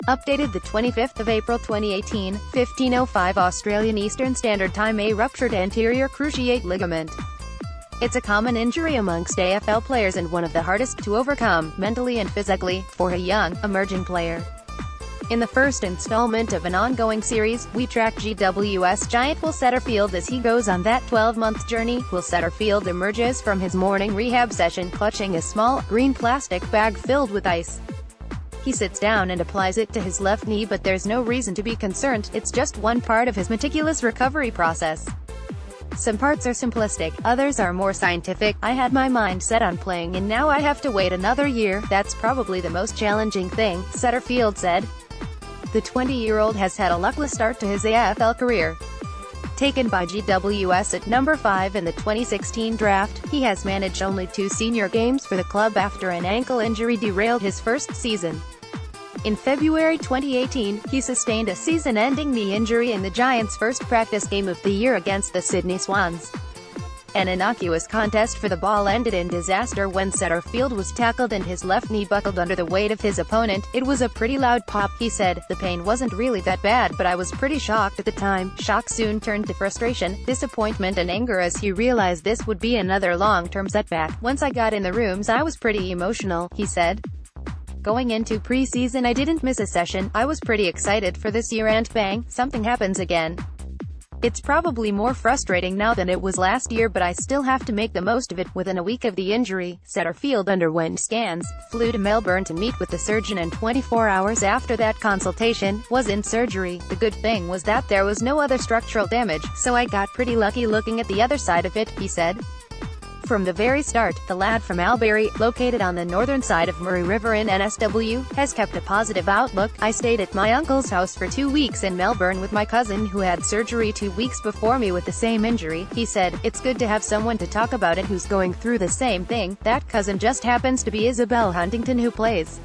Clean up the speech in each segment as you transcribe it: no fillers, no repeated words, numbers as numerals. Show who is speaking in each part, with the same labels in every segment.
Speaker 1: Updated the 25th of April 2018, 15:05 Australian Eastern Standard Time. A ruptured anterior cruciate ligament. It's a common injury amongst AFL players and one of the hardest to overcome, mentally and physically, for a young, emerging player. In the first installment of an ongoing series, we track GWS Giant Will Setterfield as he goes on that 12-month journey. Will Setterfield emerges from his morning rehab session clutching a small, green plastic bag filled with ice. He sits down and applies it to his left knee, but there's no reason to be concerned, it's just one part of his meticulous recovery process. Some parts are simplistic, others are more scientific. I had my mind set on playing and now I have to wait another year. That's probably the most challenging thing, Setterfield said. The 20-year-old has had a luckless start to his AFL career. Taken by GWS at number 5 in the 2016 draft, he has managed only 2 senior games for the club after an ankle injury derailed his first season. In February 2018, he sustained a season-ending knee injury in the Giants' first practice game of the year against the Sydney Swans. An innocuous contest for the ball ended in disaster when Setterfield was tackled and his left knee buckled under the weight of his opponent. It was a pretty loud pop, he said. The pain wasn't really that bad, but I was pretty shocked at the time. Shock soon turned to frustration, disappointment and anger as he realized this would be another long-term setback. Once I got in the rooms I was pretty emotional, he said. Going into preseason I didn't miss a session. I was pretty excited for this year and bang, something happens again. It's probably more frustrating now than it was last year, but I still have to make the most of it. Within a week of the injury, Setterfield underwent scans, flew to Melbourne to meet with the surgeon and 24 hours after that consultation, was in surgery. The good thing was that there was no other structural damage, so I got pretty lucky looking at the other side of it, he said. From the very start, the lad from Albury, located on the northern side of Murray River in NSW, has kept a positive outlook. I stayed at my uncle's house for 2 weeks in Melbourne with my cousin who had surgery 2 weeks before me with the same injury, he said. It's good to have someone to talk about it who's going through the same thing. That cousin just happens to be Isabel Huntington, who plays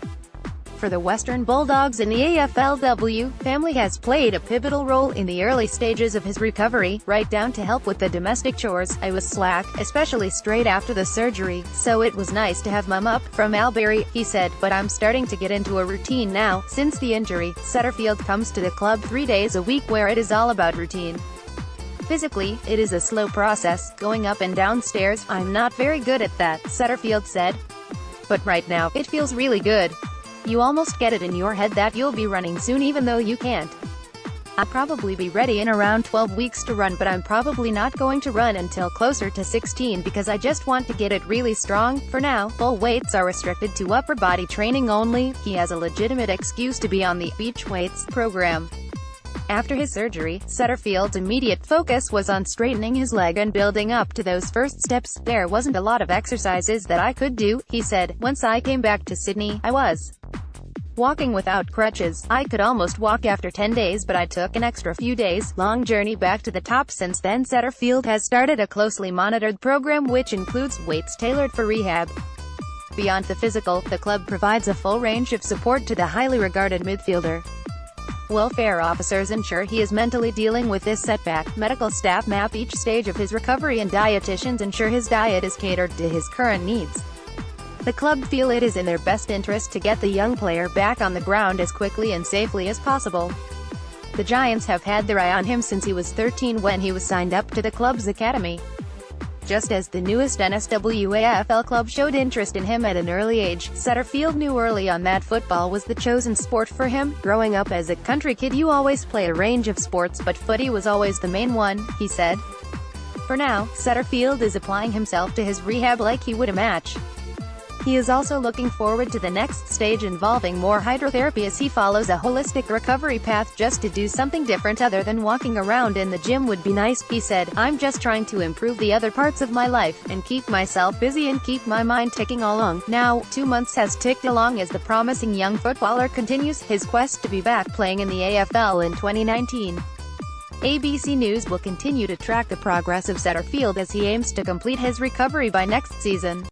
Speaker 1: for the Western Bulldogs in the AFLW. Family has played a pivotal role in the early stages of his recovery, right down to help with the domestic chores. I was slack, especially straight after the surgery, so it was nice to have Mum up from Albury, he said, but I'm starting to get into a routine now. Since the injury, Setterfield comes to the club 3 days a week where it is all about routine. Physically, it is a slow process, going up and down stairs. I'm not very good at that, Setterfield said. But right now, it feels really good. You almost get it in your head that you'll be running soon even though you can't. I'll probably be ready in around 12 weeks to run, but I'm probably not going to run until closer to 16 because I just want to get it really strong. For now, full weights are restricted to upper body training only. He has a legitimate excuse to be on the beach weights program. After his surgery, Setterfield's immediate focus was on straightening his leg and building up to those first steps. There wasn't a lot of exercises that I could do, he said. Once I came back to Sydney, I was walking without crutches. I could almost walk after 10 days, but I took an extra few days. Long journey back to the top since then. Setterfield has started a closely monitored program which includes weights tailored for rehab. Beyond the physical, the club provides a full range of support to the highly regarded midfielder. Welfare officers ensure he is mentally dealing with this setback. Medical staff map each stage of his recovery and dietitians ensure his diet is catered to his current needs. The club feel it is in their best interest to get the young player back on the ground as quickly and safely as possible. The Giants have had their eye on him since he was 13 when he was signed up to the club's academy. Just as the newest NSW AFL club showed interest in him at an early age, Setterfield knew early on that football was the chosen sport for him. Growing up as a country kid you always play a range of sports, but footy was always the main one, he said. For now, Setterfield is applying himself to his rehab like he would a match. He is also looking forward to the next stage involving more hydrotherapy as he follows a holistic recovery path. Just to do something different other than walking around in the gym would be nice, he said. I'm just trying to improve the other parts of my life, and keep myself busy and keep my mind ticking along. Now, 2 months has ticked along as the promising young footballer continues his quest to be back playing in the AFL in 2019. ABC News will continue to track the progress of Setterfield as he aims to complete his recovery by next season.